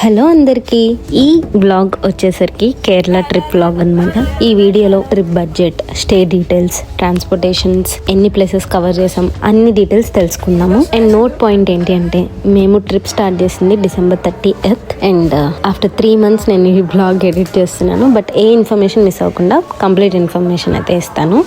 Hello అందరికి, ఈ blog వచ్చేసరికి కేరళ ట్రిప్ బ్లాగ్ అనమాట. ఈ వీడియోలో trip budget, stay details, transportations, ఎన్ని ప్లేసెస్ కవర్ చేసాం అన్ని డీటెయిల్స్ తెలుసుకుందాము. అండ్ నోట్ పాయింట్ ఏంటి అంటే, మేము ట్రిప్ స్టార్ట్ చేసింది December 30th and after 3 months నేను ఈ బ్లాగ్ ఎడిట్ చేస్తున్నాను. బట్ ఏ ఇన్ఫర్మేషన్ మిస్ అవ్వకుండా కంప్లీట్ ఇన్ఫర్మేషన్ అయితే ఇస్తాను.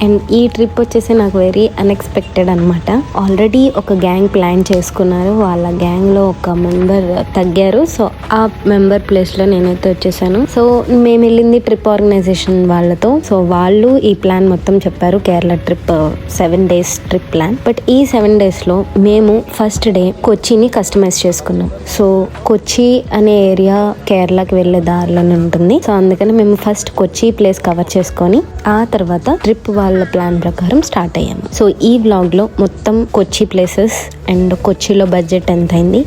అండ్ ఈ ట్రిప్ వచ్చేసి నాకు వెరీ అన్ఎక్స్పెక్టెడ్ అనమాట. ఆల్రెడీ ఒక గ్యాంగ్ ప్లాన్ చేసుకున్నారు, వాళ్ళ గ్యాంగ్లో ఒక మెంబర్ తగ్గారు. సో ఆ మెంబర్ ప్లేస్లో నేనైతే వచ్చేసాను. సో మేము వెళ్ళింది ట్రిప్ ఆర్గనైజేషన్ వాళ్ళతో. సో వాళ్ళు ఈ ప్లాన్ మొత్తం చెప్పారు, Kerala trip 7 days trip plan. But ఈ 7 daysలో మేము ఫస్ట్ డే కొచ్చిని కస్టమైజ్ చేసుకున్నాం. సో కొచ్చి అనే ఏరియా కేరళకి వెళ్ళే దారిలోనే ఉంటుంది. సో అందుకని మేము ఫస్ట్ కొచ్చి ప్లేస్ కవర్ చేసుకొని ఆ తర్వాత ట్రిప్ వాళ్ళ ప్లాన్ ప్రకారం స్టార్ట్ అయ్యాము. సో ఈ వ్లాగ్ లో మొత్తం కొచ్చి ప్లేసెస్ అండ్ కొచ్చిలో బడ్జెట్ ఎంత అయింది,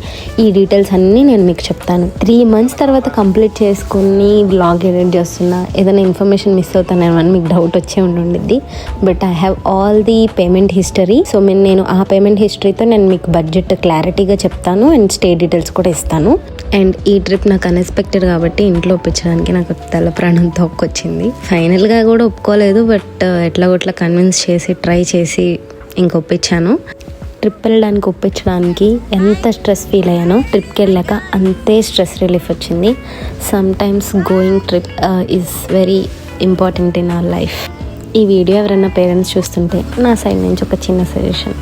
ఈ డీటెయిల్స్ అన్ని నేను మీకు చెప్తాను. 3 months తర్వాత కంప్లీట్ చేసుకుని వ్లాగ్ ఎడిట్ చేస్తున్నా, ఏదైనా ఇన్ఫర్మేషన్ మిస్ అవుతానేమో అని మీకు డౌట్ వచ్చే ఉండిద్ది. But I have all the payment history. So నేను ఆ పేమెంట్ హిస్టరీతో నేను మీకు బడ్జెట్ క్లారిటీగా చెప్తాను అండ్ స్టే డీటెయిల్స్ కూడా ఇస్తాను. అండ్ ఈ ట్రిప్ నాకు అన్ఎక్స్పెక్టెడ్ కాబట్టి ఇంట్లో ఒప్పించడానికి నాకు తల ప్రాణం తోక్కొచ్చింది. ఫైనల్గా కూడా ఒప్పుకోలేదు, బట్ ఎట్లా కన్విన్స్ చేసి ట్రై చేసి ఇంక ఒప్పించాను. ట్రిప్ వెళ్ళడానికి ఒప్పించడానికి ఎంత స్ట్రెస్ ఫీల్ అయ్యానో ట్రిప్కి వెళ్ళాక అంతే స్ట్రెస్ రిలీఫ్ వచ్చింది. Some times going trip is very important in our life. ఈ వీడియో ఎవరైనా పేరెంట్స్ చూస్తుంటే నా సైడ్ నుంచి ఒక చిన్న సజెషన్: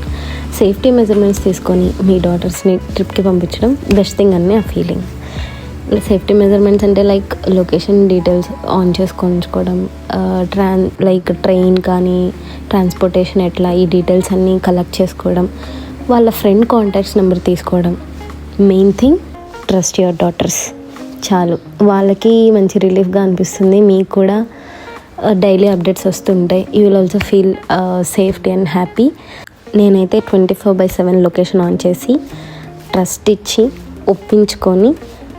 సేఫ్టీ మెజర్మెంట్స్ తీసుకొని మీ డాటర్స్ని ట్రిప్కి పంపించడం బెస్ట్ థింగ్ అని నా ఫీలింగ్. సేఫ్టీ మెజర్మెంట్స్ అంటే లైక్ లొకేషన్ డీటెయిల్స్ ఆన్ చేసుకొంచుకోవడం, లైక్ ట్రైన్ కానీ ట్రాన్స్పోర్టేషన్ ఎట్లా, ఈ డీటెయిల్స్ అన్నీ కలెక్ట్ చేసుకోవడం, వాళ్ళ ఫ్రెండ్ కాంటాక్ట్స్ నెంబర్ తీసుకోవడం. Main thing, trust your daughters. చాలు, వాళ్ళకి మంచి రిలీఫ్గా అనిపిస్తుంది, మీకు కూడా డైలీ అప్డేట్స్ వస్తుంటాయి. You will also feel safety and happy. నేనైతే 24/7 లొకేషన్ ఆన్ చేసి ట్రస్ట్ ఇచ్చి ఒప్పించుకొని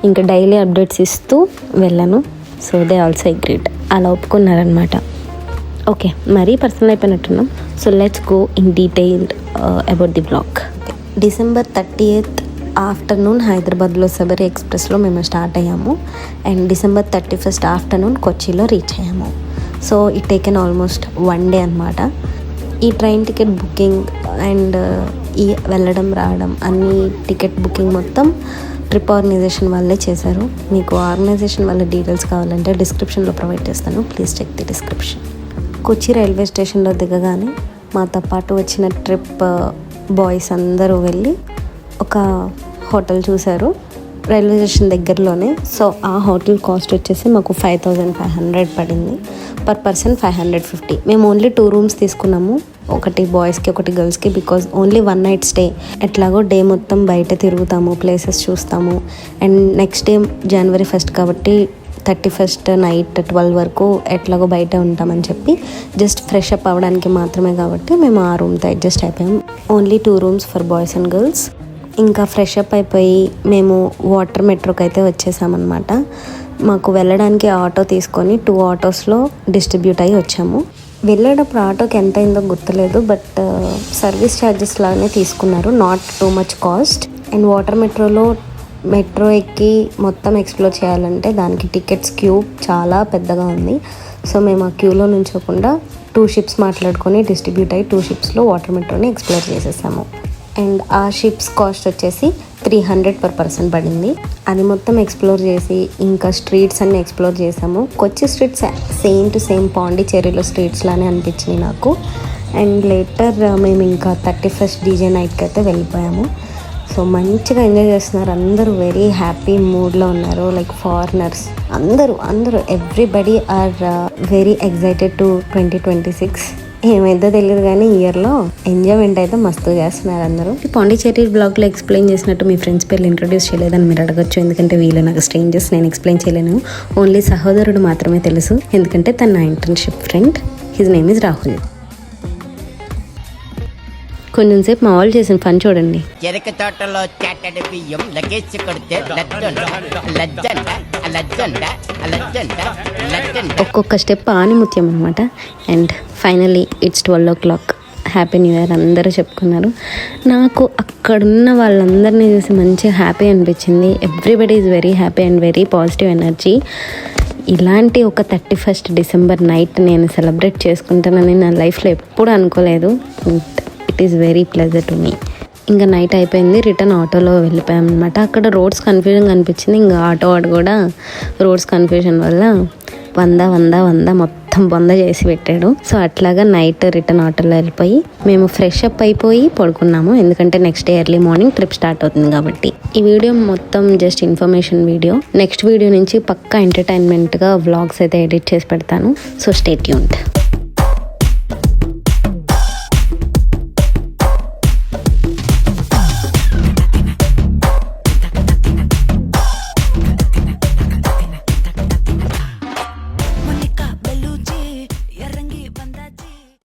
ఇంకా డైలీ అప్డేట్స్ ఇస్తూ వెళ్ళాను. సో దే ఆల్సో అగ్రీడ్, అలా ఒప్పుకున్నారనమాట. ఓకే, మరీ పర్సనల్ అయిపోయినట్టున్నాం. So let's go in detailed about the blog. December 30th afternoon హైదరాబాద్లో శబరి ఎక్స్ప్రెస్లో మేము స్టార్ట్ అయ్యాము. అండ్ December 31st ఆఫ్టర్నూన్ కొచ్చిలో రీచ్ అయ్యాము. So it taken almost 1 day అనమాట. ఈ ట్రైన్ టికెట్ బుకింగ్ అండ్ ఈ వెళ్ళడం రావడం అన్ని టికెట్ బుకింగ్ మొత్తం ట్రిప్ ఆర్గనైజేషన్ వాళ్ళే చేశారు. మీకు ఆర్గనైజేషన్ వాళ్ళ డీటెయిల్స్ కావాలంటే డిస్క్రిప్షన్లో ప్రొవైడ్ చేస్తాను, please check the description. Kochi railway స్టేషన్లో దిగగానే మాతో పాటు వచ్చిన ట్రిప్ బాయ్స్ అందరూ వెళ్ళి ఒక హోటల్ చూశారు రైల్వే స్టేషన్ దగ్గరలోనే. సో ఆ హోటల్ కాస్ట్ వచ్చేసి మాకు 5,500 పడింది. Per person 550. మేము ఓన్లీ 2 rooms తీసుకున్నాము, ఒకటి బాయ్స్కి ఒకటి గర్ల్స్కి. Because only 1 night stay. ఎట్లాగో డే మొత్తం బయట తిరుగుతాము, ప్లేసెస్ చూస్తాము. And next day January 1st కాబట్టి 31st నైట్ 12 వరకు ఎట్లాగో బయట ఉంటామని చెప్పి జస్ట్ ఫ్రెష్ అప్ అవ్వడానికి మాత్రమే కాబట్టి మేము ఆ రూమ్తో అడ్జస్ట్ అయిపోయాము. Only 2 rooms for boys and girls. ఇంకా ఫ్రెష్ అప్ అయిపోయి మేము వాటర్ మెట్రోకి అయితే వచ్చేసామన్నమాట. మాకు వెళ్ళడానికి ఆటో తీసుకొని 2 autos డిస్ట్రిబ్యూట్ అయ్యి వచ్చాము. వెళ్ళేటప్పుడు ఆటోకి ఎంత అయిందో గుర్తులేదు, బట్ సర్వీస్ ఛార్జెస్ లాగానే తీసుకున్నారు, not too much cost. And water metro ఎక్కి మొత్తం ఎక్స్ప్లోర్ చేయాలంటే దానికి టికెట్స్ క్యూ చాలా పెద్దగా ఉంది. సో మేము ఆ క్యూలో నుంచోకుండా 2 ships మాట్లాడుకొని డిస్ట్రిబ్యూట్ అయ్యి 2 shipsలో వాటర్ మెట్రోని ఎక్స్ప్లోర్ చేసేసాము. అండ్ ఆ షిప్స్ కాస్ట్ వచ్చేసి 300 per person పడింది. అది మొత్తం ఎక్స్ప్లోర్ చేసి ఇంకా స్ట్రీట్స్ అన్నీ ఎక్స్ప్లోర్ చేసాము. Kochi streets same to same పాండిచ్చేరిలో స్ట్రీట్స్ లానే అనిపించినాయి నాకు. అండ్ లేటర్ మేము ఇంకా 31st DJ నైట్కి అయితే వెళ్ళిపోయాము. సో మంచిగా ఎంజాయ్ చేస్తున్నారు అందరూ, వెరీ హ్యాపీ మూడ్లో ఉన్నారు. లైక్ ఫారినర్స్ అందరూ everybody are very excited to 2026. ఏమైందో తెలియదు కానీ ఇయర్లో ఎంజాయ్మెంట్ అయితే మస్తు చేస్తున్నారు అందరూ. పాండిచ్చేరి బ్లాగ్లో ఎక్స్ప్లెయిన్ చేసినట్టు మీ ఫ్రెండ్స్ పేర్లు ఇంట్రొడ్యూస్ చేయలేదని మీరు అడగచ్చు, ఎందుకంటే వీళ్ళు నాకు స్ట్రేంజర్స్, నేను ఎక్స్ప్లెయిన్ చేయలేను. ఓన్లీ సహోదరుడు మాత్రమే తెలుసు, ఎందుకంటే తన నా internship friend. His name is Rahul. కొంచెం సేపు మా వాళ్ళు చేసిన పని చూడండి. చెరక తోటలో చాటడి బియ్యం లగేజ్ కొడితే ఒక్కొక్క స్టెప్ ఆనిముత్యం అనమాట. And finally it's 12 o'clock. Happy new year అందరూ చెప్పుకున్నారు. నాకు అక్కడున్న వాళ్ళందరినీ చూసి మంచిగా హ్యాపీ అనిపించింది. Everybody is very happy and very positive energy. ఇలాంటి ఒక 31st డిసెంబర్ నైట్ నేను సెలబ్రేట్ చేసుకుంటానని నా లైఫ్లో ఎప్పుడు అనుకోలేదు. It is very pleasure to me. ఇంకా నైట్ అయిపోయింది, రిటర్న్ ఆటోలో వెళ్ళిపోయాం అనమాట. అక్కడ రోడ్స్ కన్ఫ్యూజన్ అనిపించింది. ఇంకా ఆటో వాడు కూడా రోడ్స్ కన్ఫ్యూజన్ వల్ల 100 మొత్తం బొంద చేసి పెట్టాడు. సో అట్లాగా నైట్ రిటర్న్ ఆటోలో వెళ్ళిపోయి మేము ఫ్రెష్ అప్ అయిపోయి పడుకున్నాము. ఎందుకంటే next day early morning trip start అవుతుంది కాబట్టి. ఈ వీడియో మొత్తం just information video. Next video నుంచి పక్కా ఎంటర్టైన్మెంట్గా వ్లాగ్స్ అయితే ఎడిట్ చేసి పెడతాను. So stay tuned.